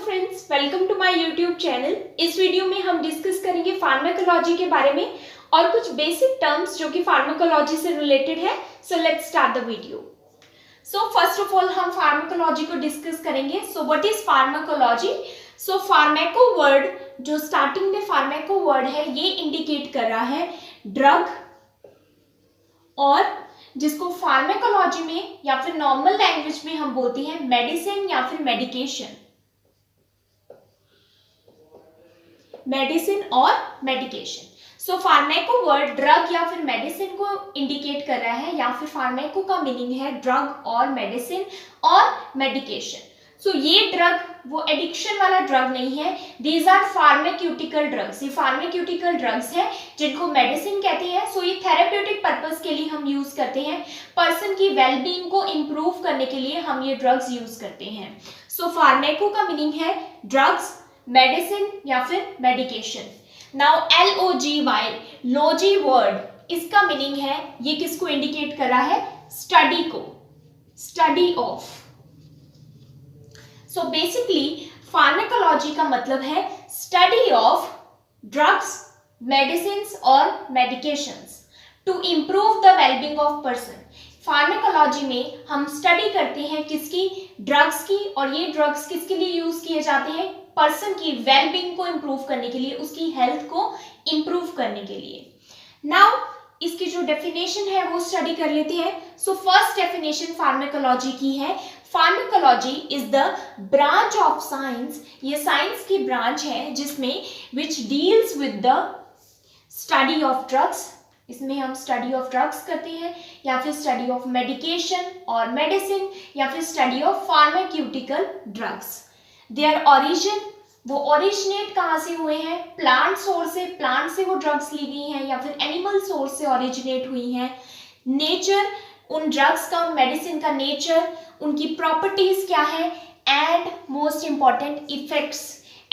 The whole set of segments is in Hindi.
Friends, welcome to my YouTube channel. इस वीडियो में हम डिस्कस करेंगे फार्माकोलॉजी के बारे में और कुछ बेसिक टर्म्स जो कि फार्माकोलॉजी से रिलेटेड है। So let's start the video. So first of all हम फार्माकोलॉजी को डिस्कस करेंगे। So what is pharmacology? So pharmaco word, जो स्टार्टिंग में फार्मेको वर्ड है, ये इंडिकेट कर रहा है ड्रग, और जिसको फार्मेकोलॉजी में या फिर नॉर्मल लैंग्वेज में हम बोलते हैं मेडिसिन या फिर मेडिकेशन। मेडिसिन और मेडिकेशन। सो फार्मेको वर्ड ड्रग या फिर मेडिसिन को इंडिकेट कर रहा है, या फिर फार्मेको का मीनिंग है ड्रग और मेडिसिन और मेडिकेशन। सो ये ड्रग वो एडिक्शन वाला ड्रग नहीं है, दीज आर फार्माक्यूटिकल ड्रग्स। ये फार्माक्यूटिकल ड्रग्स हैं जिनको मेडिसिन कहते हैं। सो ये थेरेप्यूटिक पर्पस के लिए हम यूज करते हैं, पर्सन की वेलबींग को इंप्रूव करने के लिए हम ये ड्रग्स यूज करते हैं। सो फार्मेको का मीनिंग है ड्रग्स, मेडिसिन या फिर medication. Now LOGY, logy word, इसका मीनिंग है, ये किसको इंडिकेट कर रहा है? स्टडी को, study of. So basically pharmacology का मतलब है स्टडी ऑफ ड्रग्स, मेडिसिन्स और medications to improve the wellbeing of person. Pharmacology में हम स्टडी करते हैं किसकी? ड्रग्स की। और ये ड्रग्स किसके लिए यूज किए जाते हैं? पर्सन की वेलबींग को इंप्रूव करने के लिए, उसकी हेल्थ को इंप्रूव करने के लिए। नाउ इसकी जो डेफिनेशन है वो स्टडी कर लेते हैं। सो फर्स्ट डेफिनेशन फार्माकोलॉजी की है, pharmacology is the branch of science. ये साइंस की ब्रांच है जिसमें which deals with the study of drugs. इसमें हम स्टडी ऑफ ड्रग्स करते हैं, या फिर स्टडी ऑफ मेडिकेशन और मेडिसिन, या फिर study of pharmaceutical drugs. Their origin, वो ओरिजिनेट कहाँ से हुए हैं? प्लांट सोर्स से, प्लांट से वो ड्रग्स ली गई हैं, या फिर एनिमल सोर्स से ओरिजिनेट हुई हैं। नेचर, उन ड्रग्स का, उन मेडिसिन का नेचर, उनकी प्रॉपर्टीज क्या है, and most important effects,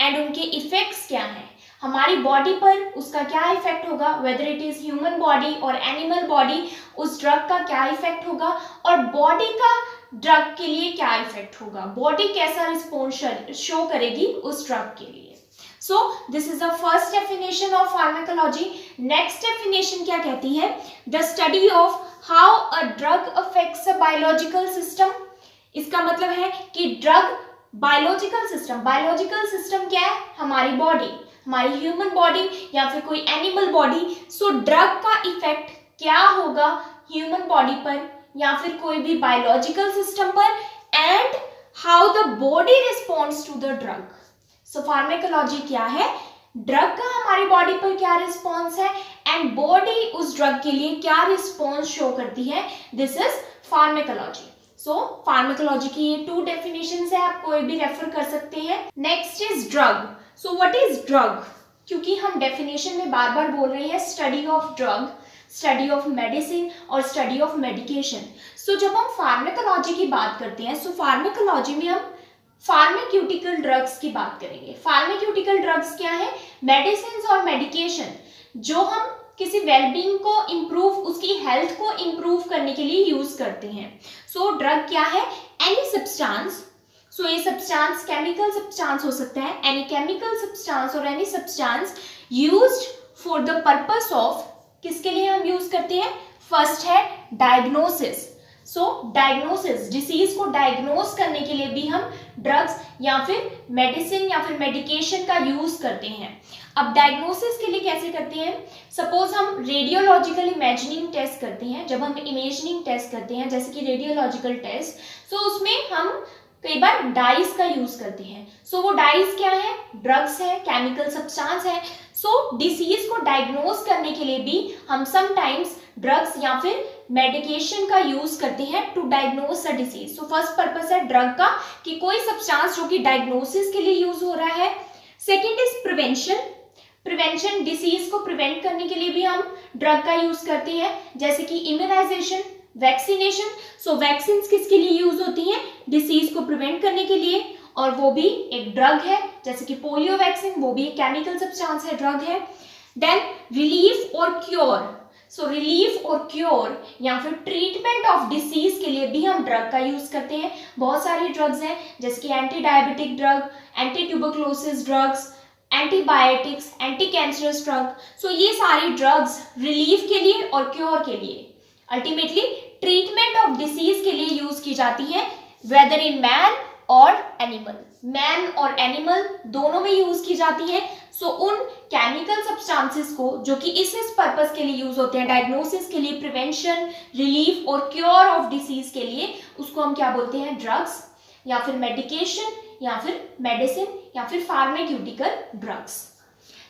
and उनके इफेक्ट्स क्या हैं हमारी बॉडी पर, उसका क्या इफेक्ट होगा, whether it is human body और एनिमल बॉडी, उस ड्रग का क्या इफेक्ट होगा, और बॉडी का ड्रग के लिए क्या इफेक्ट होगा, बॉडी कैसा रिस्पॉन्स शो करेगी उस ड्रग के लिए। सो this is the first definition of pharmacology. Next definition क्या कहती है? The study of how a drug affects a biological system. इसका मतलब है कि drug biological system, biological system क्या है? हमारी बॉडी, हमारी ह्यूमन बॉडी या फिर कोई एनिमल बॉडी। सो ड्रग का इफेक्ट क्या होगा ह्यूमन बॉडी पर या फिर कोई भी बायोलॉजिकल सिस्टम पर, and how the body responds to the drug. So pharmacology क्या है? ड्रग का हमारी बॉडी पर क्या रिस्पॉन्स है, एंड बॉडी उस ड्रग के लिए क्या रिस्पॉन्स शो करती है। This is pharmacology. So pharmacology की ये 2 डेफिनेशंस है, आप कोई भी रेफर कर सकते हैं। Next is drug. So what is drug? क्योंकि हम डेफिनेशन में बार बार बोल रहे हैं study of drug, study of medicine और स्टडी ऑफ मेडिकेशन। सो जब हम फार्माकोलॉजी की बात करते हैं, सो फार्माकोलॉजी में हम फार्माक्यूटिकल ड्रग्स की बात करेंगे। फार्माक्यूटिकल ड्रग्स क्या है? मेडिसिन और मेडिकेशन जो हम किसी वेलबींग को इंप्रूव, उसकी हेल्थ को इंप्रूव करने के लिए यूज करते हैं। सो ड्रग क्या है? Any substance. सो ये सब्सटेंस केमिकल सब्सटेंस हो सकता है, एनी केमिकल सब्सटेंस और any substance used for the purpose of, किसके लिए हम यूज करते हैं? फर्स्ट है डायग्नोसिस। सो डायग्नोसिस, डिसीज को डायग्नोस करने के लिए भी हम ड्रग्स या फिर मेडिसिन या फिर मेडिकेशन का यूज करते हैं। अब डायग्नोसिस के लिए कैसे करते हैं? सपोज हम रेडियोलॉजिकल इमेजिनिंग टेस्ट करते हैं। जब हम इमेजिनिंग टेस्ट करते हैं, जैसे कि रेडियोलॉजिकल टेस्ट, सो उसमें हम कई बार डाइस का यूज करते हैं। सो वो डाइस क्या है? ड्रग्स है, केमिकल सब्सटेंस है। सो डिसीज को डायग्नोस करने के लिए भी हम समटाइम्स ड्रग्स या फिर मेडिकेशन का यूज करते हैं to diagnose a disease. So first purpose है ड्रग का कि कोई सब्सटेंस जो कि डायग्नोसिस के लिए यूज हो रहा है। Second is prevention. Prevention, disease को प्रिवेंट करने के लिए भी हम ड्रग का यूज करते हैं, जैसे कि इम्यूनाइजेशन, वैक्सीनेशन। सो वैक्सीन किसके लिए यूज होती हैं? डिसीज को प्रिवेंट करने के लिए, और वो भी एक ड्रग है, जैसे कि पोलियो वैक्सीन, वो भी एक केमिकल सब्सटेंस है, ड्रग है। देन रिलीफ और क्योर। सो रिलीफ और क्योर या फिर ट्रीटमेंट ऑफ डिसीज के लिए भी हम ड्रग का यूज करते हैं। बहुत सारे ड्रग्स हैं, जैसे कि anti diabetic drug, anti tuberculosis drugs, antibiotics, anti cancerous drug. So ये सारी ड्रग्स रिलीफ के लिए और क्योर के लिए, अल्टीमेटली ट्रीटमेंट ऑफ डिसीज के लिए यूज की जाती है, वेदर इन मैन और एनिमल, मैन और एनिमल दोनों में यूज की जाती है। सो उन केमिकल सब्सटेंसेस को जो कि इस पर्पस के लिए यूज होते हैं, डायग्नोसिस के लिए, प्रिवेंशन, रिलीफ और क्योर ऑफ डिसीज के लिए, उसको हम क्या बोलते हैं, ड्रग्स या फिर मेडिकेशन या फिर मेडिसिन या फिर pharmaceutical drugs.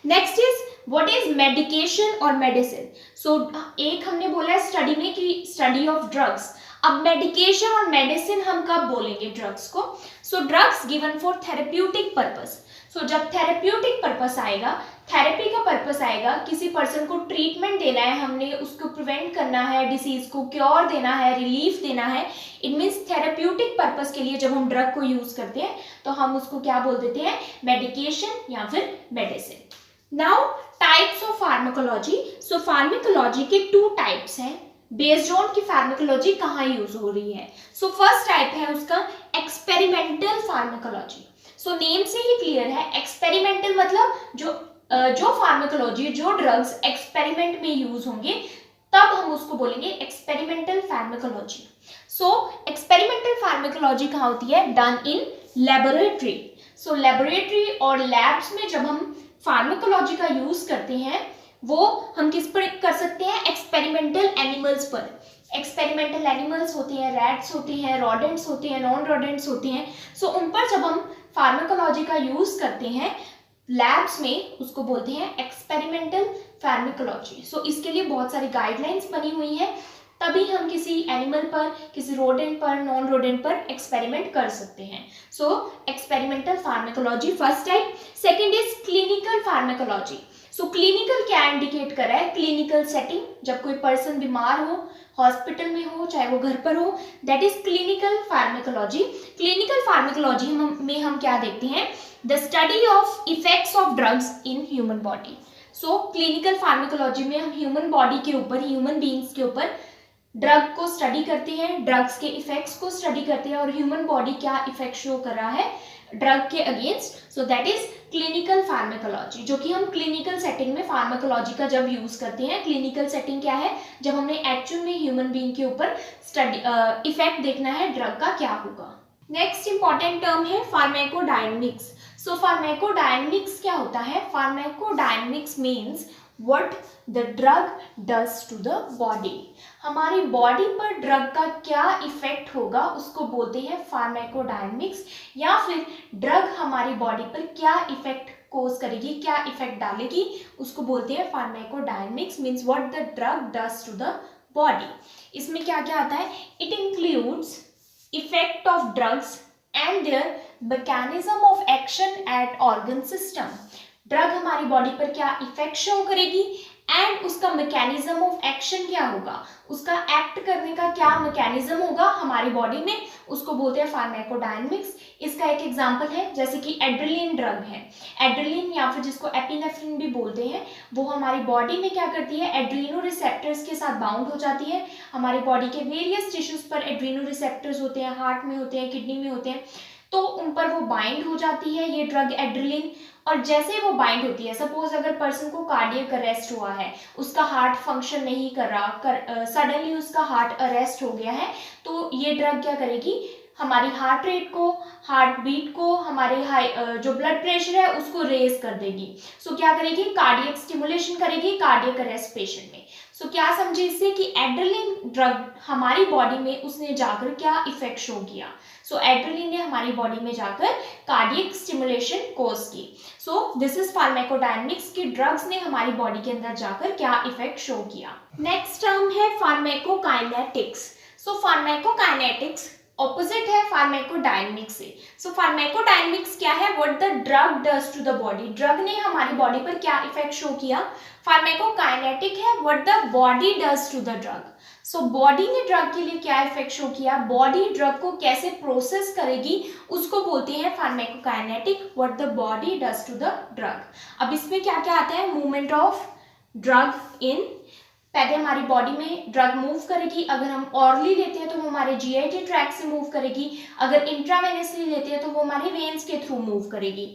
Next is what is medication और मेडिसिन। सो एक हमने बोला है स्टडी में कि स्टडी ऑफ ड्रग्स, अब मेडिकेशन और मेडिसिन हम कब बोलेंगे ड्रग्स को। So drugs given for therapeutic purpose. So जब थेरेप्यूटिक पर्पस आएगा, थेरेपी का पर्पस आएगा, किसी पर्सन को ट्रीटमेंट देना है, हमने उसको प्रिवेंट करना है, डिसीज को क्योर देना है, रिलीफ देना है, इट मीन्स थेरेप्यूटिक पर्पस के लिए जब हम ड्रग को यूज करते हैं तो हम उसको क्या बोल देते हैं, मेडिकेशन या फिर medicine. Now types of pharmacology. So pharmacology के 2 टाइप्स हैं बेस्ड ऑन की फार्माकोलॉजी कहाँ यूज हो रही है। सो फर्स्ट टाइप है उसका एक्सपेरिमेंटल फार्माकोलॉजी। सो नेम से ही क्लियर है, एक्सपेरिमेंटल मतलब जो फार्माकोलॉजी, जो ड्रग्स एक्सपेरिमेंट में यूज होंगे तब हम उसको बोलेंगे एक्सपेरिमेंटल फार्माकोलॉजी। सो एक्सपेरिमेंटल फार्माकोलॉजी कहाँ होती है, done in laboratory. So laboratory और लैब्स में जब हम फार्माकोलॉजी का यूज करते हैं वो हम किस पर कर सकते हैं, एक्सपेरिमेंटल एनिमल्स पर। एक्सपेरिमेंटल एनिमल्स होते हैं, रैट्स होते हैं, रोडेंट्स होते हैं, नॉन रोडेंट्स होते हैं। सो उन पर जब हम फार्माकोलॉजी का यूज करते हैं लैब्स में, उसको बोलते हैं एक्सपेरिमेंटल फार्माकोलॉजी। सो इसके लिए बहुत सारी गाइडलाइंस बनी हुई है, तभी हम किसी एनिमल पर, किसी रोडेंट पर, नॉन रोडेंट पर एक्सपेरिमेंट कर सकते हैं। So experimental pharmacology first type. Second is clinical pharmacology. So clinical क्या इंडिकेट कर रहा है, क्लिनिकल सेटिंग, जब कोई पर्सन बीमार हो, हॉस्पिटल में हो, चाहे वो घर पर हो, that is clinical pharmacology. Clinical pharmacology में हम क्या देखते हैं, the study of effects of drugs in human body. So clinical pharmacology में हम ह्यूमन बॉडी के ऊपर, ह्यूमन बीइंग्स के ऊपर ड्रग को स्टडी करते हैं, ड्रग्स के इफेक्ट्स को स्टडी करते हैं और ह्यूमन बॉडी क्या इफेक्ट शो कर रहा है ड्रग के against. So that is clinical pharmacology, जो कि हम क्लिनिकल सेटिंग में फार्माकोलॉजी का जब यूज करते हैं। क्लिनिकल सेटिंग क्या है, जब हमने एक्चुअल में ह्यूमन बीइंग के ऊपर स्टडी इफेक्ट देखना है ड्रग का क्या होगा। नेक्स्ट इंपॉर्टेंट टर्म है फार्माकोडायनेमिक्स। सो फार्माकोडायनेमिक्स क्या होता है, pharmacodynamics means what the drug does to the body. हमारी बॉडी पर ड्रग का क्या इफेक्ट होगा उसको बोलते हैं फार्माकोडायनेमिक्स, या फिर ड्रग हमारी बॉडी पर क्या इफेक्ट कोज करेगी, क्या इफेक्ट डालेगी, उसको बोलते हैं pharmacodynamics. Means what the drug does to the body. इसमें क्या क्या आता है, it includes effect of drugs and their mechanism of action at organ system. Drug हमारी बॉडी पर क्या इफेक्ट शो करेगी एंड उसका मैकेनिज्म ऑफ एक्शन क्या होगा, उसका एक्ट करने का क्या मैकेनिज्म होगा हमारी बॉडी में, उसको बोलते हैं फार्माकोडायनेमिक्स। इसका एक एग्जांपल है जैसे कि एड्रेनलिन ड्रग है। एड्रेनलिन या फिर जिसको एपिनेफ्रिन भी बोलते हैं, वो हमारी बॉडी में क्या करती है, एड्रीनो रिसेप्टर्स के साथ बाउंड हो जाती है। हमारी बॉडी के वेरियस टिश्यूज पर एड्रीनो रिसेप्टर्स होते हैं, हार्ट में होते हैं, किडनी में होते हैं, तो उन पर वो बाइंड हो जाती है ये ड्रग एड्रेनलिन। और जैसे वो बाइंड होती है, सपोज अगर पर्सन को कार्डियक अरेस्ट हुआ है, उसका हार्ट फंक्शन नहीं कर रहा, सडनली उसका हार्ट अरेस्ट हो गया है, तो ये ड्रग क्या करेगी, हमारी हार्ट रेट को, हार्ट बीट को, हमारे जो ब्लड प्रेशर है उसको रेज कर देगी। सो क्या करेगी, कार्डियक स्टिमुलेशन करेगी कार्डियक अरेस्ट पेशेंट में। सो क्या समझे इससे कि एड्रेनलिन ड्रग हमारी बॉडी में उसने जाकर क्या इफेक्ट शो किया। सो एड्रेनलिन ने हमारी बॉडी में जाकर कार्डियक स्टिमुलेशन कोज की। सो दिस इज फार्माकोडायनेमिक्स की ड्रग्स ने हमारी बॉडी के अंदर जाकर क्या इफेक्ट शो किया। नेक्स्ट टर्म है फार्माकोकाइनेटिक्स। सो फार्माकोकाइनेटिक्स ऑपोजिट है फार्माकोडायनेमिक्स से। सो फार्माकोडायनेमिक्स क्या है, what the drug does to the body, drug ने हमारी बॉडी पर क्या इफेक्ट शो किया। फार्माकोकाइनेटिक है what the body does to the drug. So body ने ड्रग के लिए क्या इफेक्ट शो किया, बॉडी ड्रग को कैसे प्रोसेस करेगी उसको बोलते हैं pharmacokinetic, what the body does to the drug. अब इसमें क्या क्या आता है, मूवमेंट ऑफ ड्रग इन पहले हमारी बॉडी में ड्रग मूव करेगी, अगर हम ऑरली लेते हैं तो वो हमारे जीआईटी ट्रैक्ट से मूव करेगी, अगर इंट्रावेनसली लेते हैं तो वो हमारे वेन्स के थ्रू मूव करेगी।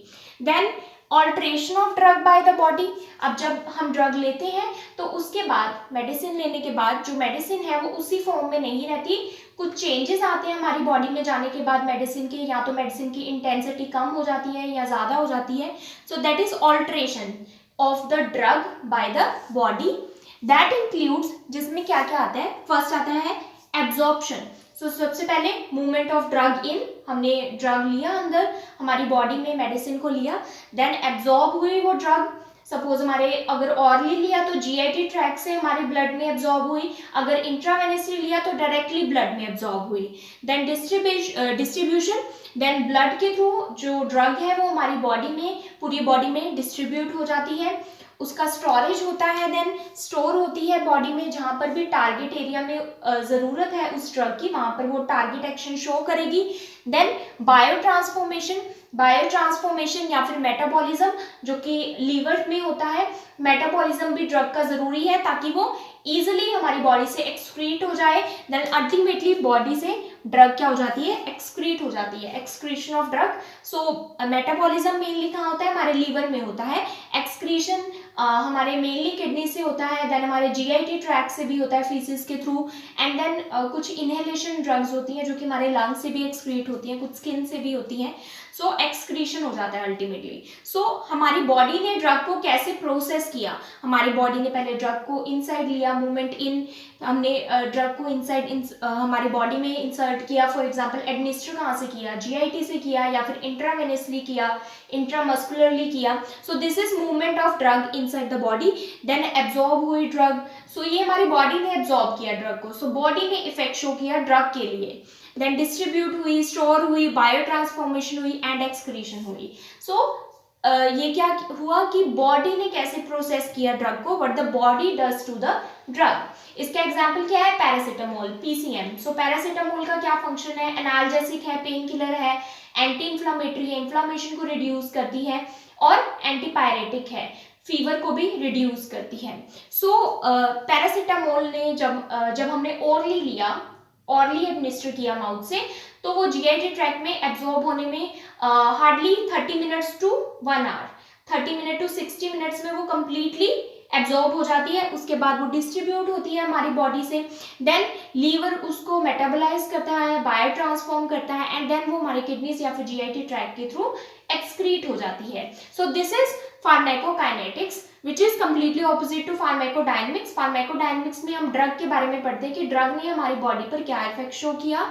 Then alteration of drug by the body, अब जब हम ड्रग लेते हैं तो उसके बाद मेडिसिन लेने के बाद जो मेडिसिन है वो उसी फॉर्म में नहीं रहती, कुछ चेंजेस आते हैं हमारी बॉडी में जाने के बाद मेडिसिन के, या तो मेडिसिन की इंटेंसिटी कम हो जाती है या ज़्यादा हो जाती है। So that is alteration of the drug by the body. That includes, जिसमें क्या क्या आता है, फर्स्ट आता है एब्जॉर्प्शन। सो सबसे पहले मूवमेंट ऑफ ड्रग इन, हमने ड्रग लिया अंदर हमारी बॉडी में, मेडिसिन को लिया, देन एब्जॉर्ब हुई वो ड्रग, सपोज हमारे अगर ऑरली लिया तो जीआईटी ट्रैक्ट से हमारे ब्लड में एब्जॉर्ब हुई, अगर इंट्रावेनसली लिया तो डायरेक्टली ब्लड में एब्जॉर्ब हुई। देन डिस्ट्रीब्यूशन, देन ब्लड के थ्रू जो ड्रग है वो हमारी बॉडी में, पूरी बॉडी में डिस्ट्रीब्यूट हो जाती है, उसका स्टोरेज होता है, देन स्टोर होती है बॉडी में, जहाँ पर भी टारगेट एरिया में ज़रूरत है उस ड्रग की वहाँ पर वो टारगेट एक्शन शो करेगी। देन बायो ट्रांसफॉर्मेशन या फिर मेटाबॉलिज्म, जो कि लीवर में होता है, मेटाबॉलिज्म भी ड्रग का ज़रूरी है ताकि वो ईजिली हमारी बॉडी से एक्सक्रीट हो जाए। देन अल्टीमेटली बॉडी से ड्रग क्या हो जाती है, एक्सक्रीट हो जाती है, excretion of drug. So metabolism mainly कहाँ होता है, हमारे लीवर में होता है, एक्सक्रीशन हमारे मेनली किडनी से होता है, देन हमारे जीआईटी ट्रैक्ट से भी होता है फीसिस के थ्रू, एंड देन कुछ इनहेलेशन ड्रग्स होती हैं जो कि हमारे लंग्स से भी एक्सक्रीट होती हैं, कुछ स्किन से भी होती हैं। सो एक्सक्रीशन हो जाता है अल्टीमेटली। सो हमारी बॉडी ने ड्रग को कैसे प्रोसेस किया, हमारी बॉडी ने पहले ड्रग को इनसाइड लिया, मूवमेंट इन, हमने ड्रग को इनसाइड हमारी बॉडी में इंसर्ट किया, फॉर एग्जांपल एडमिनिस्टर कहाँ से किया, जीआईटी से किया या फिर इंट्रावेनसली किया, इंट्रामस्कुलरली किया। So this is movement of drug inside the body. Then absorb हुई ड्रग, सो ये हमारी बॉडी ने एब्जॉर्ब किया ड्रग को, सो बॉडी ने इफेक्ट शो किया ड्रग के लिए। देन डिस्ट्रीब्यूट हुई, स्टोर हुई, बायो ट्रांसफॉर्मेशन हुई एंड एक्सक्रीशन हुई। सो ये क्या हुआ कि बॉडी ने कैसे प्रोसेस किया ड्रग को, what the body does to the drug. इसका एग्जांपल क्या है, पैरासीटामोल, पीसीएम। सो पैरासीटामोल का क्या फंक्शन है, एनाल्जेसिक है, पेन किलर है, एंटी इन्फ्लामेटरी है, इन्फ्लामेशन को रिड्यूस करती है, और एंटीपायरेटिक है, फीवर को भी रिड्यूस करती है। सो पैरासीटामोल ने जब हमने ओरली लिया, ऑरली एडमिनिस्टर किया माउथ से, तो वो जीआईटी ट्रैक्ट में एब्जॉर्ब होने में hardly 30 minutes to 1 hour, 30 minute to 60 minutes में वो कम्प्लीटली एब्जॉर्ब हो जाती है। उसके बाद वो डिस्ट्रीब्यूट होती है हमारी बॉडी से, देन लीवर उसको मेटाबोलाइज करता है, बायो ट्रांसफॉर्म करता है, एंड देन वो हमारे किडनीज या फिर जीआईटी ट्रैक्ट के थ्रू एक्सक्रीट हो जाती है। सो this is pharmacokinetics which is completely opposite to pharmacodynamics. Pharmacodynamics में हम ड्रग के बारे में पढ़ते हैं कि ड्रग ने हमारी बॉडी पर क्या इफेक्ट शो किया,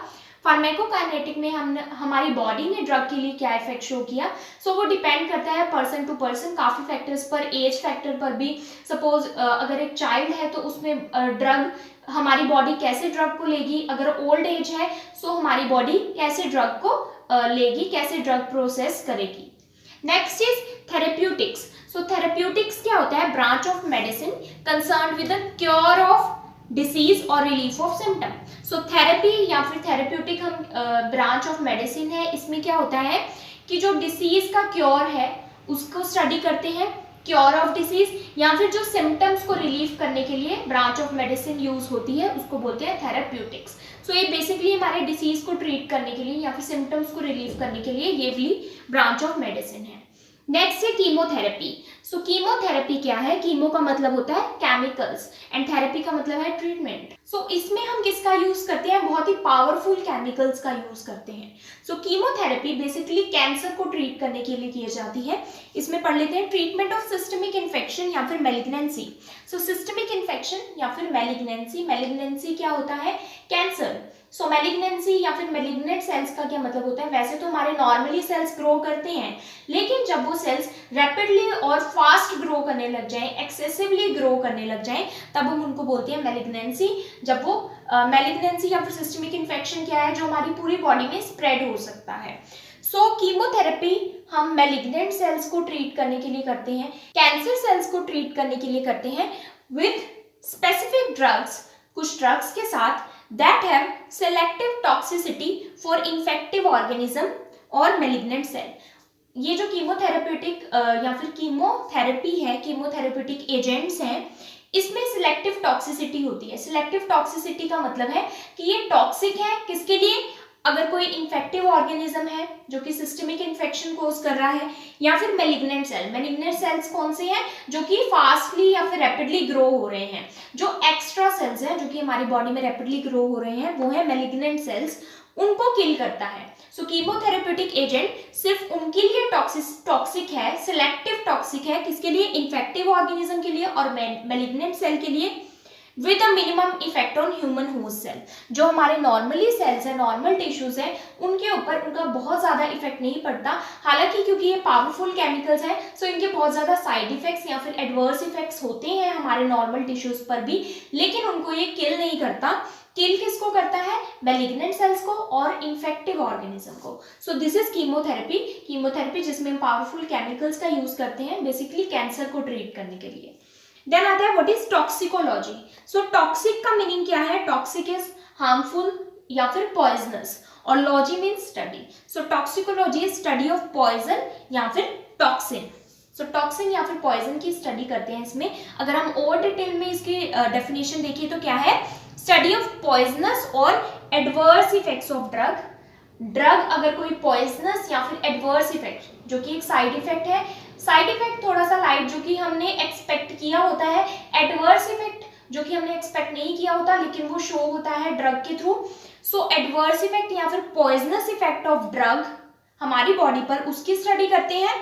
फार्माकोकाइनेटिक में हमारी बॉडी ने ड्रग के लिए क्या इफेक्ट शो किया। सो वो डिपेंड करता है पर्सन टू पर्सन, काफ़ी फैक्टर्स पर, एज फैक्टर पर भी। सपोज अगर एक चाइल्ड है तो उसमें ड्रग, हमारी बॉडी कैसे ड्रग को लेगी, अगर ओल्ड एज है सो हमारी बॉडी कैसे ड्रग को लेगी, कैसे ड्रग प्रोसेस करेगी। Next is therapeutics. So therapeutics क्या होता है, branch of medicine concern with the cure of disease और relief of symptom. So therapy या फिर थेरेप्यूटिक हम ब्रांच ऑफ मेडिसिन है, इसमें क्या होता है कि जो डिसीज का क्योर है उसको स्टडी करते हैं, क्योर ऑफ डिसीज, या फिर जो सिम्टम्स को रिलीफ करने के लिए ब्रांच ऑफ मेडिसिन यूज होती है उसको बोलते हैं थेरेप्यूटिक्स। सो ये बेसिकली हमारे डिसीज को ट्रीट करने के लिए या फिर सिम्टम्स को रिलीफ करने के लिए ये भी ब्रांच ऑफ मेडिसिन है। नेक्स्ट है कीमोथेरेपी। सो कीमोथेरेपी क्या है, कीमो का मतलब होता है केमिकल्स एंड थेरेपी का मतलब है ट्रीटमेंट। सो इसमें हम किसका यूज करते हैं, बहुत ही पावरफुल केमिकल्स का यूज करते हैं। सो कीमोथेरेपी बेसिकली कैंसर को ट्रीट करने के लिए की जाती है। इसमें पढ़ लेते हैं ट्रीटमेंट ऑफ सिस्टमिक इन्फेक्शन या फिर मैलिग्नेंसी। सो सिस्टमिक इन्फेक्शन या फिर मैलिग्नेंसी, मैलिग्नेंसी क्या होता है, कैंसर। सो मैलिग्नेंसी या फिर मैलिग्नेंट सेल्स का क्या मतलब होता है, वैसे तो हमारे नॉर्मली सेल्स ग्रो करते हैं, लेकिन जब वो सेल्स रैपिडली और फास्ट ग्रो करने लग जाएं, एक्सेसिवली ग्रो करने लग जाएं, तब हम उनको बोलते हैं मैलिग्नेंसी। जब वो मैलिग्नेंसी या फिर सिस्टमिक इन्फेक्शन क्या है, जो हमारी पूरी बॉडी में स्प्रेड हो सकता है। सो कीमोथेरेपी हम मैलिग्नेंट सेल्स को ट्रीट करने के लिए करते हैं, कैंसर सेल्स को ट्रीट करने के लिए करते हैं विद स्पेसिफिक ड्रग्स, कुछ ड्रग्स के साथ that have selective toxicity for infective organism और malignant cell। ये जो कीमोथेरेप्यूटिक या फिर कीमोथेरेपी है, कीमोथेरेप्यूटिक एजेंट्स हैं, इसमें सिलेक्टिव टॉक्सिसिटी होती है। सिलेक्टिव टॉक्सिसिटी का मतलब है कि ये टॉक्सिक है किसके लिए, अगर कोई इन्फेक्टिव ऑर्गेनिज्म है जो कि सिस्टमिक इन्फेक्शन कोज कर रहा है, या फिर मेलिग्नेंट सेल। मेलिग्नेंट सेल्स कौन से हैं, जो कि फास्टली या फिर रैपिडली ग्रो हो रहे हैं। जो एक्स्ट्रा सेल्स हैं जो कि हमारी बॉडी में रैपिडली ग्रो हो रहे हैं वो है मेलिग्नेंट सेल्स, उनको किल करता है। सो कीमोथेरेप्यूटिक एजेंट सिर्फ उनके लिए टॉक्सिक है, सिलेक्टिव टॉक्सिक है, किसके लिए, इन्फेक्टिव ऑर्गेनिज्म के लिए और मेलिग्नेंट सेल के लिए, with a minimum effect on human host cell. जो हमारे नॉर्मली सेल्स हैं, नॉर्मल टिश्यूज हैं, उनके ऊपर उनका बहुत ज्यादा इफेक्ट नहीं पड़ता। हालांकि क्योंकि ये पावरफुल केमिकल्स हैं, सो इनके बहुत ज्यादा साइड इफेक्ट्स या फिर एडवर्स इफेक्ट्स होते हैं हमारे नॉर्मल टिश्यूज पर भी, लेकिन उनको ये किल नहीं करता। किल किसको करता है, मेलिग्नेंट सेल्स को और इन्फेक्टिव ऑर्गेनिज्म को। सो दिस इज कीमोथेरेपी। कीमोथेरेपी जिसमें हम पावरफुल केमिकल्स का यूज करते हैं बेसिकली कैंसर को ट्रीट करने के लिए। देन आता है what is toxicology. So toxic का मीनिंग क्या है, टॉक्सिक इज हार्मफुल या फिर पॉइजनस, और logy means study. So toxicology is study of poison या फिर टॉक्सिन। सो टॉक्सिन या फिर पॉइजन की स्टडी करते हैं इसमें। अगर हम और डिटेल में इसकी डेफिनेशन देखिए तो क्या है, स्टडी ऑफ पॉइजनस और adverse effects of drug. Drug अगर कोई पॉइजनस या फिर एडवर्स इफेक्ट जो कि एक साइड इफेक्ट है, साइड इफेक्ट थोड़ा सा लाइट जो कि हमने एक्सपेक्ट किया होता है, एडवर्स इफेक्ट जो कि हमने एक्सपेक्ट नहीं किया होता लेकिन वो शो होता है ड्रग के थ्रू। सो एडवर्स इफेक्ट या फिर पॉइजनस इफेक्ट ऑफ ड्रग हमारी बॉडी पर, उसकी स्टडी करते हैं।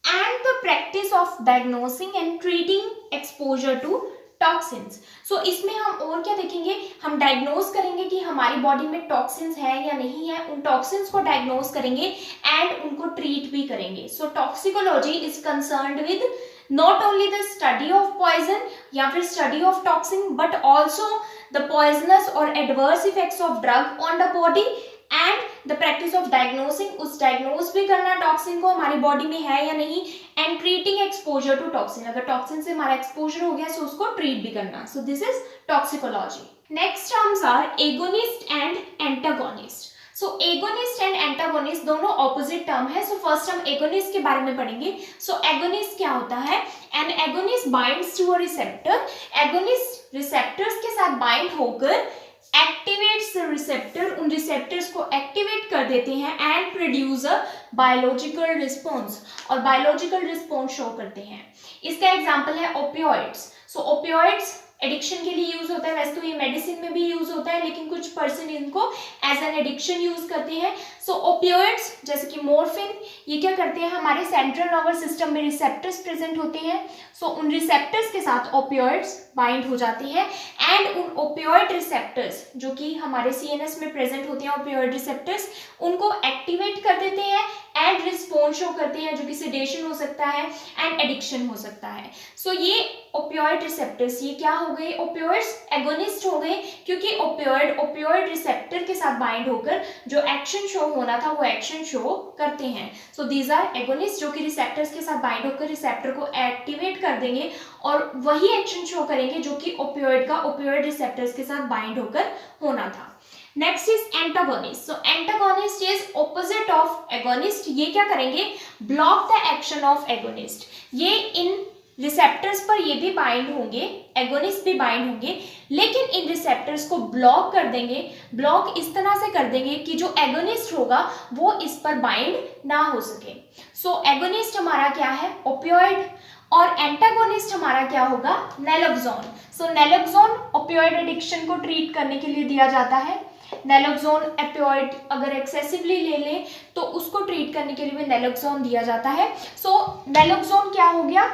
And the practice of diagnosing and treating exposure to toxins. So इसमें हम और क्या देखेंगे, हम डायग्नोज करेंगे कि हमारी बॉडी में टॉक्सिन्स है या नहीं है, उन टॉक्सिन्स को डायग्नोज करेंगे एंड उनको ट्रीट भी करेंगे। So toxicology is concerned with not only the study of poison या फिर study of toxin, but also the poisonous और adverse effects of drug on the body and the practice of diagnosing, उस डायग्नोज भी करना टॉक्सिन को हमारी बॉडी में है या नहीं, and treating exposure to toxin, अगर टॉक्सिन से हमारा एक्सपोजर हो गया सो उसको ट्रीट भी करना। So this is toxicology. Next terms are agonist and antagonist. So agonist and antagonist दोनों ऑपोजिट टर्म है। सो फर्स्ट हम एगोनिस्ट के बारे में पढ़ेंगे। सो एगोनिस्ट क्या होता है, an agonist binds to a receptor. Agonist receptors के साथ बाइंड होकर एक्टिवेट्स रिसेप्टर, उन रिसेप्टर्स को एक्टिवेट कर देते हैं and produce a biological response, और बायोलॉजिकल रिस्पॉन्स शो करते हैं। इसका एग्जांपल है ओपियोइड्स। सो ओपियोइड्स एडिक्शन के लिए यूज होता है, वैसे तो ये मेडिसिन में भी यूज होता है लेकिन कुछ पर्सन इनको एज एन एडिक्शन यूज करते हैं। सो ओपियोइड्स जैसे कि मोर्फिन, ये क्या करते हैं, हमारे सेंट्रल नर्वस सिस्टम में रिसेप्टर्स प्रेजेंट होते हैं। सो उन रिसेप्टर्स के साथ ओपियोइड्स बाइंड हो जाती है एंड उन ओपियोइड रिसेप्टर्स जो कि हमारे सीएनएस में प्रेजेंट होते हैं, ओपियोइड रिसेप्टर्स, उनको एक्टिवेट कर देते हैं एंड रिस्पॉन्स शो करते हैं जो कि सेडेशन हो सकता है एंड एडिक्शन हो सकता है। सो ये ओपियोइड रिसेप्टर्स ये क्या हो गए, ओपियोइड्स एगोनिस्ट हो गए, क्योंकि ओपियोइड रिसेप्टर के साथ बाइंड होकर जो एक्शन शो होना था वो एक्शन शो करते हैं। सो दीज आर एगोनिस्ट जो कि रिसेप्टर्स के साथ बाइंड होकर रिसेप्टर को एक्टिवेट कर देंगे और वही एक्शन शो करेंगे जो कि ओपियोइड रिसेप्टर्स के साथ बाइंड होकर होना था। Next is antagonist. So antagonist is opposite of agonist. ये क्या करेंगे, block the action of agonist. ये इन रिसेप्टर्स पर ये भी बाइंड होंगे, एगोनिस्ट भी बाइंड होंगे, लेकिन इन रिसेप्टर्स को ब्लॉक कर देंगे। ब्लॉक इस तरह से कर देंगे कि जो एगोनिस्ट होगा वो इस पर बाइंड ना हो सके। सो एगोनिस्ट हमारा क्या है, ओपियोइड, और एंटागोनिस्ट हमारा क्या होगा, नैलोक्सोन। सो नैलोक्सोन ओपियोइड एडिक्शन को ट्रीट करने के लिए दिया जाता है। नैलोक्सोन एपियोइड अगर एक्सेसिवली ले लें तो उसको ट्रीट करने के लिए भी नैलोक्सोन दिया जाता है। सो नैलोक्सोन क्या हो गया,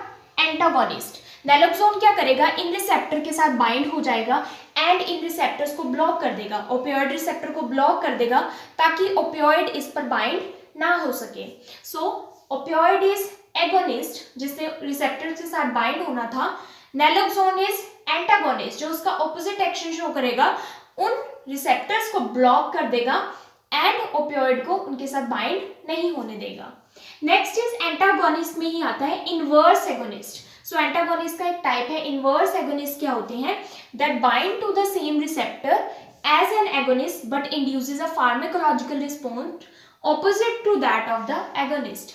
एंटागोनिस्ट। नैलोक्सोन क्या करेगा, इन रिसेप्टर के साथ बाइंड हो जाएगा एंड इन रिसेप्टर्स को ब्लॉक कर देगा, ओपियोइड रिसेप्टर को ब्लॉक कर देगा ताकि ओपियोइड इस पर बाइंड ना हो सके। सो ओपियोइड इज एगोनिस्ट जिससे रिसेप्टर के साथ बाइंड होना था, नैलोक्सोन इज एंटागोनिस्ट जो उसका ऑपोजिट एक्शन शो करेगा, उन रिसेप्टर्स को ब्लॉक कर देगा एंड ओपियोइड को उनके साथ बाइंड नहीं होने देगा। नेक्स्ट इज एंटागोनिस्ट में ही आता है इनवर्स एगोनिस्ट। सो एंटागोनिस्ट का एक टाइप है इनवर्स एगोनिस्ट। क्या होते हैं, that bind to the same receptor as an agonist but induces a pharmacological response opposite to that of the agonist.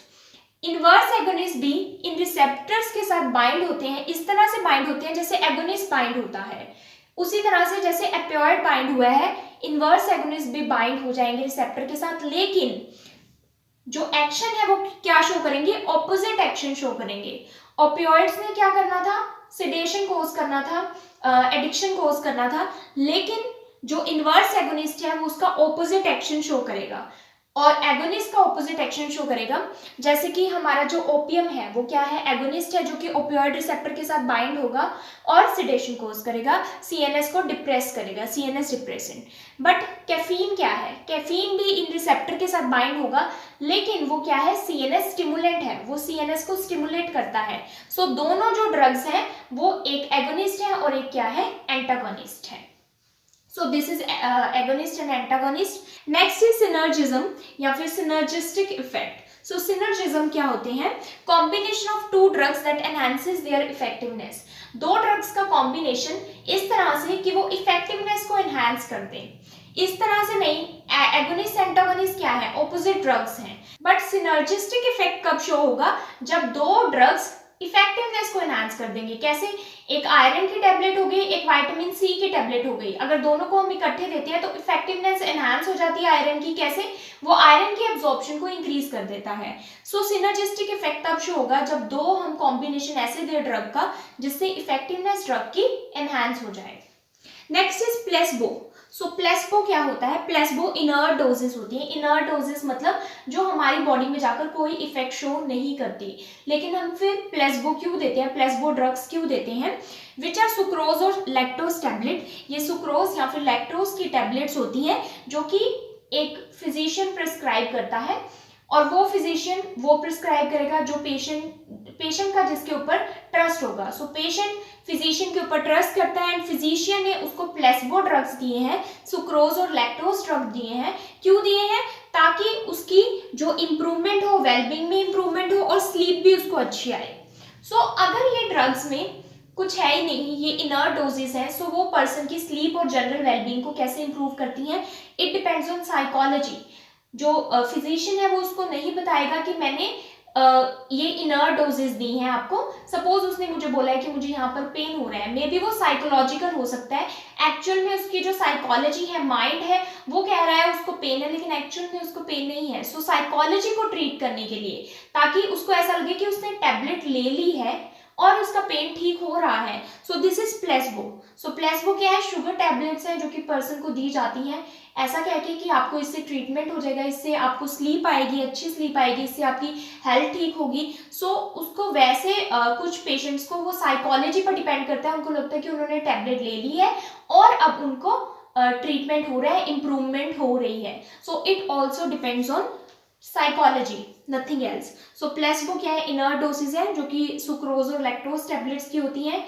Inverse agonist भी इन रिसेप्टर्स के साथ बाइंड होते हैं, इस तरह से बाइंड होते हैं जैसे एगोनिस्ट बाइंड होता है। उसी तरह से जैसे एपियोइड बाइंड हुआ है, इनवर्स एगोनिस्ट भी बाइंड हो जाएंगे रिसेप्टर के साथ, लेकिन जो एक्शन है वो क्या शो करेंगे, ऑपोजिट एक्शन शो करेंगे। ओपियोइड्स ने क्या करना था, सिडेशन कोज करना था, एडिक्शन कोज करना था, लेकिन जो इनवर्स एगोनिस्ट है वो उसका ऑपोजिट एक्शन शो करेगा, और एगोनिस्ट का ऑपोजिट एक्शन शो करेगा। जैसे कि हमारा जो ओपियम है वो क्या है, एगोनिस्ट है, जो कि ओपियोइड रिसेप्टर के साथ बाइंड होगा और सिडेशन कोज करेगा, सीएनएस को डिप्रेस करेगा, सीएनएस डिप्रेसेंट। बट कैफीन क्या है, कैफीन भी इन रिसेप्टर के साथ बाइंड होगा, लेकिन वो क्या है, सीएनएस स्टिमुलेंट है, वो सीएनएस को स्टिमुलेट करता है। सो दोनों जो ड्रग्स हैं वो एक एगोनिस्ट है और एक क्या है, एंटागोनिस्ट है। So this is agonist and antagonist. Next is synergism या फिर synergistic effect. So synergism क्या होते हैं, combination of two drugs that enhances their effectiveness. दो ड्रग्स का कॉम्बिनेशन इस तरह से कि वो इफेक्टिवनेस को एनहांस कर दें, इस तरह से नहीं। एगोनिस्ट एंटागोनिस्ट क्या है, ऑपोजिट ड्रग्स हैं, बट सिनर्जिस्टिक इफेक्ट कब शो होगा, जब दो ड्रग्स इफेक्टिवनेस को एनहांस कर देंगे। कैसे, एक आयरन की टैबलेट हो गई, एक विटामिन सी की टैबलेट हो गई, अगर दोनों को हम इकट्ठे देते हैं तो इफेक्टिवनेस एनहांस हो जाती है आयरन की। कैसे, वो आयरन की एब्जॉर्प्शन को इंक्रीज कर देता है। सो सिनर्जिस्टिक इफेक्ट तब शो होगा जब दो हम कॉम्बिनेशन ऐसे दे ड्रग का जिससे इफेक्टिवनेस ड्रग की एनहांस हो जाए। Next is placebo. So placebo क्या होता है, प्लेसबो इनर्ट डोजेस होती है। इनर्ट डोजेस मतलब जो हमारी बॉडी में जाकर कोई इफेक्ट शो नहीं करती, लेकिन हम फिर प्लेसबो क्यों देते हैं, प्लेसबो ड्रग्स क्यों देते हैं, विच आर सुक्रोज और लैक्टोज टैबलेट। ये सुक्रोज या फिर लैक्टोज की टैबलेट्स होती हैं जो कि एक फिजिशियन प्रिस्क्राइब करता है, और वो फिजिशियन वो प्रिस्क्राइब करेगा जो पेशेंट का जिसके ऊपर ट्रस्ट होगा। सो पेशेंट फिजिशियन के ऊपर ट्रस्ट करता है, एंड फिजिशियन ने उसको प्लेसबो ड्रग्स दिए हैं, सुक्रोज और लैक्टोज ड्रग दिए हैं। क्यों दिए हैं, ताकि उसकी जो इम्प्रूवमेंट हो, वेलबींग में इम्प्रूवमेंट हो और स्लीप भी उसको अच्छी आए। सो अगर ये ड्रग्स में कुछ है ही नहीं, ये इनर्ट डोजेस हैं, सो वो पर्सन की स्लीप और जनरल वेलबींग को कैसे इंप्रूव करती हैं, इट डिपेंड्स ऑन साइकोलॉजी। जो फिजिशियन है वो उसको नहीं बताएगा कि मैंने ये इनर्ट डोजेस दी हैं आपको। सपोज उसने मुझे बोला है कि मुझे यहाँ पर पेन हो रहा है, मे बी वो साइकोलॉजिकल हो सकता है, एक्चुअल में उसकी जो साइकोलॉजी है, माइंड है, वो कह रहा है उसको पेन है, लेकिन एक्चुअल में उसको पेन नहीं है। सो साइकोलॉजी को ट्रीट करने के लिए, ताकि उसको ऐसा लगे कि उसने टैबलेट ले ली है और उसका पेन ठीक हो रहा है। सो this is placebo. So placebo क्या है, शुगर टैबलेट्स हैं जो कि पर्सन को दी जाती हैं, ऐसा कह के कि आपको इससे ट्रीटमेंट हो जाएगा, इससे आपको स्लीप आएगी, अच्छी स्लीप आएगी, इससे आपकी हेल्थ ठीक होगी। सो उसको वैसे कुछ पेशेंट्स को वो साइकोलॉजी पर डिपेंड करता है, उनको लगता है कि उन्होंने टैबलेट ले ली है और अब उनको ट्रीटमेंट हो रहा है, इम्प्रूवमेंट हो रही है। So it also depends on psychology, nothing else. So placebo क्या है, इनर्ट डोसेज है जो कि सुक्रोज और लैक्टोज टैबलेट्स की होती हैं।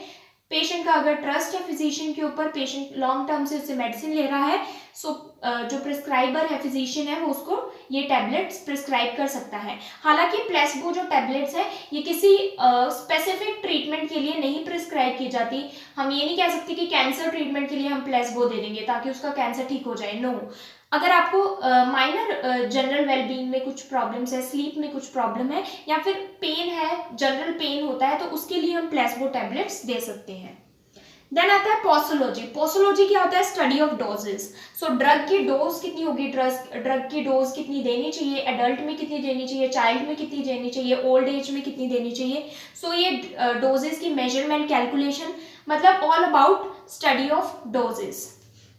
पेशेंट का अगर ट्रस्ट है फिजिशियन के ऊपर, पेशेंट लॉन्ग टर्म से उससे मेडिसिन ले रहा है, सो जो प्रिस्क्राइबर है, फिजिशियन है, वो उसको ये टैबलेट्स प्रिस्क्राइब कर सकता है। हालांकि प्लेसबो जो टैबलेट्स है ये किसी स्पेसिफिक ट्रीटमेंट के लिए नहीं प्रिस्क्राइब की जाती। हम ये नहीं कह सकते कि कैंसर ट्रीटमेंट के लिए हम प्लेसबो दे देंगे ताकि उसका कैंसर ठीक हो जाए, नो। अगर आपको माइनर जनरल वेलबींग में कुछ प्रॉब्लम्स है, स्लीप में कुछ प्रॉब्लम है, या फिर पेन है, जनरल पेन होता है, तो उसके लिए हम प्लेसबो टैबलेट्स दे सकते हैं। देन आता है पोसोलॉजी। पोसोलॉजी क्या होता है, study of doses. So drug की डोज कितनी होगी, ड्रग की डोज कितनी देनी चाहिए, एडल्ट में कितनी देनी चाहिए, चाइल्ड में कितनी देनी चाहिए, ओल्ड एज में कितनी देनी चाहिए। सो ये डोजेस की मेजरमेंट, कैलकुलेशन, मतलब all about study of doses.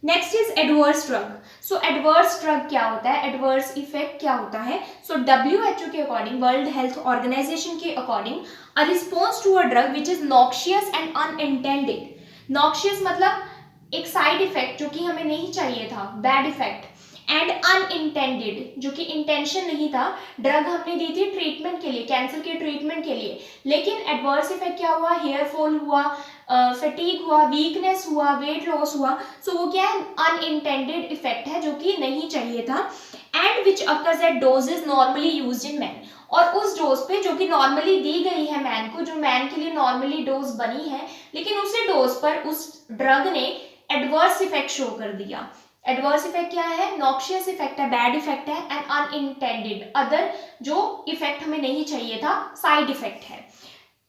Next is adverse drug. So adverse drug क्या होता है, एडवर्स इफेक्ट क्या होता है। सो WHO के अकॉर्डिंग, वर्ल्ड हेल्थ ऑर्गेनाइजेशन के according, a response to a drug which is noxious and unintended. Noxious मतलब एक साइड इफेक्ट जो कि हमें नहीं चाहिए था, बैड इफेक्ट, एंड अनइंटेंडेड जो कि इंटेंशन नहीं था। ड्रग हमने दी थी ट्रीटमेंट के लिए, कैंसर के ट्रीटमेंट के लिए, लेकिन एडवर्स इफेक्ट क्या हुआ, हेयर फॉल हुआ, फटीग हुआ, वीकनेस हुआ, वेट लॉस हुआ। सो वो क्या है, अनइंटेंडेड इफेक्ट है जो कि नहीं चाहिए था। And which occurs at doses normally used in man, और उस डोज पे जो कि नॉर्मली दी गई है मैन को, जो मैन के लिए नॉर्मली डोज बनी है, लेकिन उसी डोज पर उस ड्रग ने एडवर्स इफेक्ट शो कर दिया। एडवर्स इफेक्ट क्या है, नॉक्शियस इफेक्ट है, बैड इफेक्ट है, एंड अनइंटेंडेड अदर जो इफेक्ट हमें नहीं चाहिए था, साइड इफेक्ट है।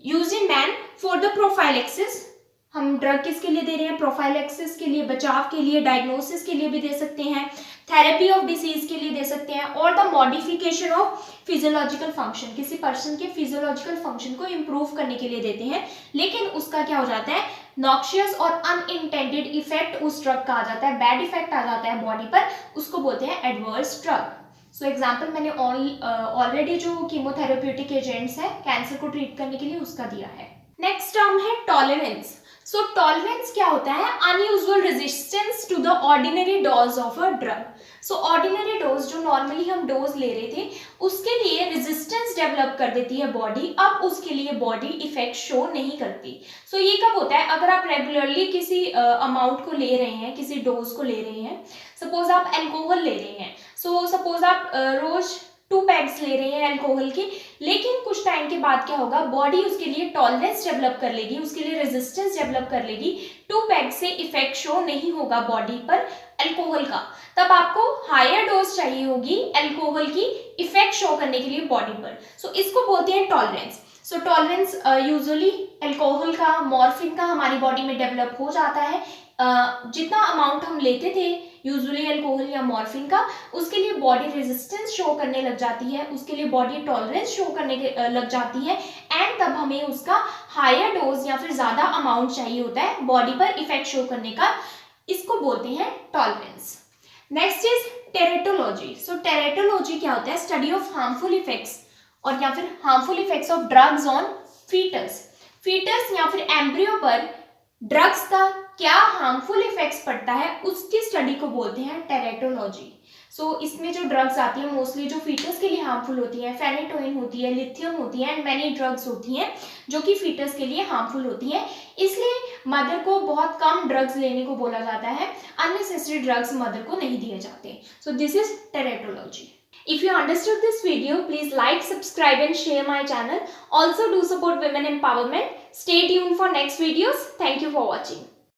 Used in man for the prophylaxis, हम ड्रग किसके लिए दे रहे हैं, प्रोफाइलेक्सिस के लिए, बचाव के लिए, डायग्नोसिस के लिए भी दे सकते हैं, थेरेपी ऑफ डिसीज के लिए दे सकते हैं, और the modification of physiological function, किसी पर्सन के फिजियोलॉजिकल फंक्शन को इम्प्रूव करने के लिए देते हैं। लेकिन उसका क्या हो जाता है, नॉक्शियस और अनइंटेंडेड इफेक्ट उस ड्रग का आ जाता है, बैड इफेक्ट आ जाता है बॉडी पर, उसको बोलते हैं एडवर्स ड्रग। सो एग्जाम्पल मैंने ऑलरेडी जो कीमोथेरेप्यूटिक एजेंट्स है कैंसर को ट्रीट करने के लिए उसका दिया है। नेक्स्ट टर्म है टॉलरेंस। सो टॉलरेंस क्या होता है, unusual resistance to the ordinary dose of a drug. So ordinary dose जो नॉर्मली हम डोज ले रहे थे उसके लिए रेजिस्टेंस डेवलप कर देती है बॉडी, अब उसके लिए बॉडी इफेक्ट शो नहीं करती। सो ये कब होता है, अगर आप रेगुलरली किसी अमाउंट को ले रहे हैं, किसी डोज को ले रहे हैं, सपोज आप अल्कोहल ले रहे हैं, सो सपोज आप रोज 2 पैग्स ले रहे हैं अल्कोहल की, लेकिन कुछ टाइम के बाद क्या होगा, बॉडी उसके लिए टॉलरेंस डेवलप कर लेगी, उसके लिए रेजिस्टेंस डेवलप कर लेगी, 2 पैग से इफेक्ट शो नहीं होगा बॉडी पर अल्कोहल का, तब आपको हायर डोज चाहिए होगी अल्कोहल की इफेक्ट शो करने के लिए बॉडी पर। सो इसको बोलते हैं tolerance. So tolerance usually alcohol का, मॉर्फिन का हमारी बॉडी में डेवलप हो जाता है। जितना अमाउंट हम लेते थे यूजुअली अल्कोहल या मॉर्फिन का, उसके लिए बॉडी रेजिस्टेंस शो करने लग जाती है, उसके लिए बॉडी टॉलरेंस शो करने लग जाती है, एंड तब हमें उसका हायर डोज या फिर ज्यादा अमाउंट चाहिए होता है बॉडी पर इफेक्ट शो करने का, इसको बोलते हैं tolerance. Next is teratology. So teratology क्या होता है, स्टडी ऑफ हार्मफुल इफेक्ट्स और या फिर harmful effects of drugs on fetus या फिर एम्ब्रियो पर ड्रग्स का क्या हार्मफुल इफेक्ट्स पड़ता है उसकी स्टडी को बोलते हैं टेरेटोलॉजी। सो इसमें जो ड्रग्स आती है मोस्टली जो फीटस के लिए हार्मफुल होती है, फेनेटोइन होती है, लिथियम होती है, एंड मैनी ड्रग्स होती हैं जो कि फीटस के लिए हार्मफुल होती हैं, इसलिए मदर को बहुत कम ड्रग्स लेने को बोला जाता है, अननेसेसरी ड्रग्स मदर को नहीं दिए जाते। सो this is teratology. If you understood this video, please like, subscribe and share my channel. Also do support women empowerment. Stay tuned for next videos. Thank you for watching.